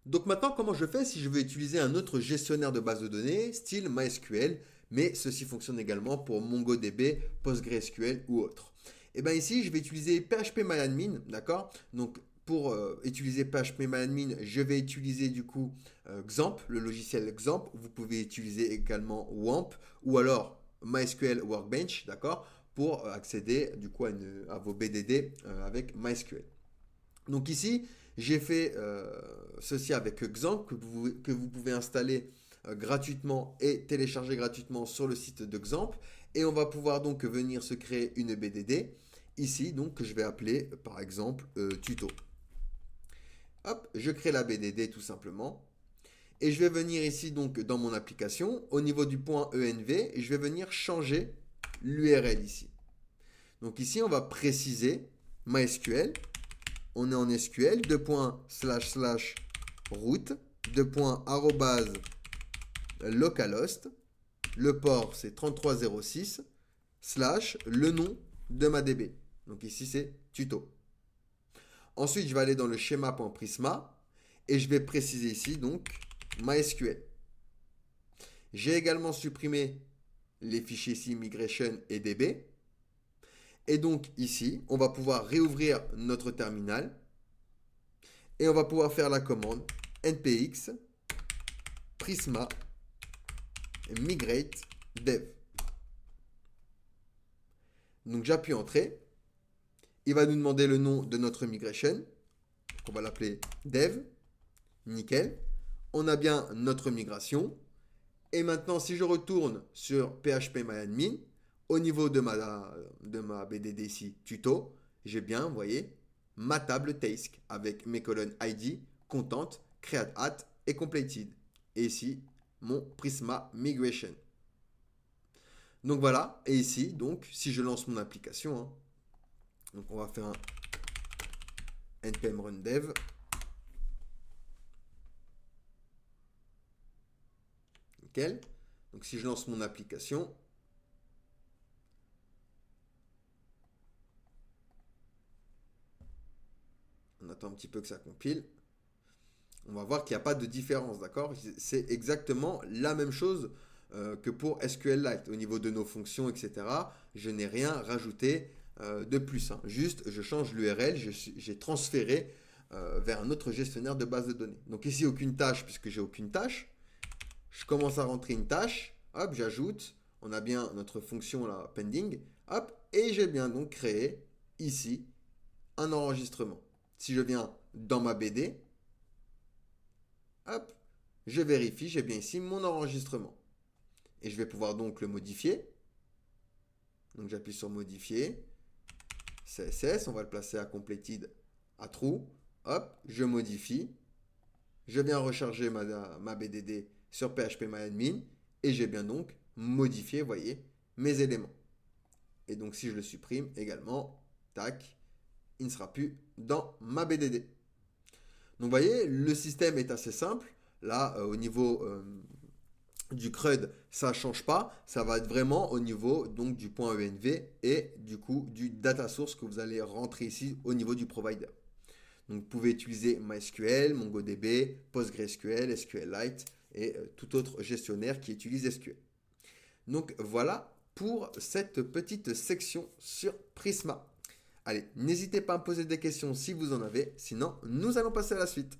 Donc maintenant, comment je fais si je veux utiliser un autre gestionnaire de base de données, style MySQL, mais ceci fonctionne également pour MongoDB, PostgreSQL ou autre. Et bien ici, je vais utiliser PHPMyAdmin, d'accord? Donc pour utiliser PHPMyAdmin, je vais utiliser du coup XAMPP, le logiciel XAMPP. Vous pouvez utiliser également WAMP ou alors MySQL Workbench, d'accord? Pour accéder du coup à vos BDD avec MySQL. Donc ici, j'ai fait ceci avec Xampp que vous pouvez installer gratuitement et télécharger gratuitement sur le site de Xampp. Et on va pouvoir donc venir se créer une BDD ici, donc que je vais appeler par exemple tuto. Hop, je crée la BDD tout simplement. Et je vais venir ici donc dans mon application, au niveau du point env, et je vais venir changer l'URL ici. Donc ici, on va préciser MySQL. On est en SQL, route, localhost, le port c'est 3306, slash le nom de ma DB. Donc ici c'est tuto. Ensuite je vais aller dans le schéma.prisma et je vais préciser ici donc MySQL. J'ai également supprimé les fichiers ici migration et DB. Et donc ici, on va pouvoir réouvrir notre terminal et on va pouvoir faire la commande npx prisma migrate dev. Donc j'appuie entrée. Il va nous demander le nom de notre migration. Donc on va l'appeler dev. Nickel. On a bien notre migration. Et maintenant, si je retourne sur phpMyAdmin, au niveau de ma BDD ici, tuto, j'ai bien, vous voyez, ma table task avec mes colonnes ID, content, create at et completed. Et ici, mon Prisma Migration. Donc voilà, et ici, donc, si je lance mon application, hein, donc on va faire un npm run dev. Nickel. Donc si je lance mon application, on attend un petit peu que ça compile. On va voir qu'il n'y a pas de différence, d'accord? C'est exactement la même chose que pour SQLite. Au niveau de nos fonctions, etc., je n'ai rien rajouté de plus, hein. Juste, je change l'URL, j'ai transféré vers un autre gestionnaire de base de données. Donc ici, aucune tâche, puisque j'ai aucune tâche. Je commence à rentrer une tâche. Hop, j'ajoute. On a bien notre fonction là, pending. Hop, et j'ai bien donc créé ici un enregistrement. Si je viens dans ma BD, hop, je vérifie, j'ai bien ici mon enregistrement. Et je vais pouvoir donc le modifier. Donc j'appuie sur modifier. CSS, on va le placer à completed à true. Hop, je modifie. Je viens recharger ma BDD sur phpMyAdmin. Et j'ai bien donc modifié, vous voyez, mes éléments. Et donc si je le supprime également, tac, il ne sera plus dans ma BDD. Donc vous voyez, le système est assez simple. Là, au niveau du CRUD, ça ne change pas. Ça va être vraiment au niveau donc, du point env et du coup du data source que vous allez rentrer ici au niveau du provider. Donc vous pouvez utiliser MySQL, MongoDB, PostgreSQL, SQLite et tout autre gestionnaire qui utilise SQL. Donc voilà pour cette petite section sur Prisma. Allez, n'hésitez pas à me poser des questions si vous en avez, sinon nous allons passer à la suite.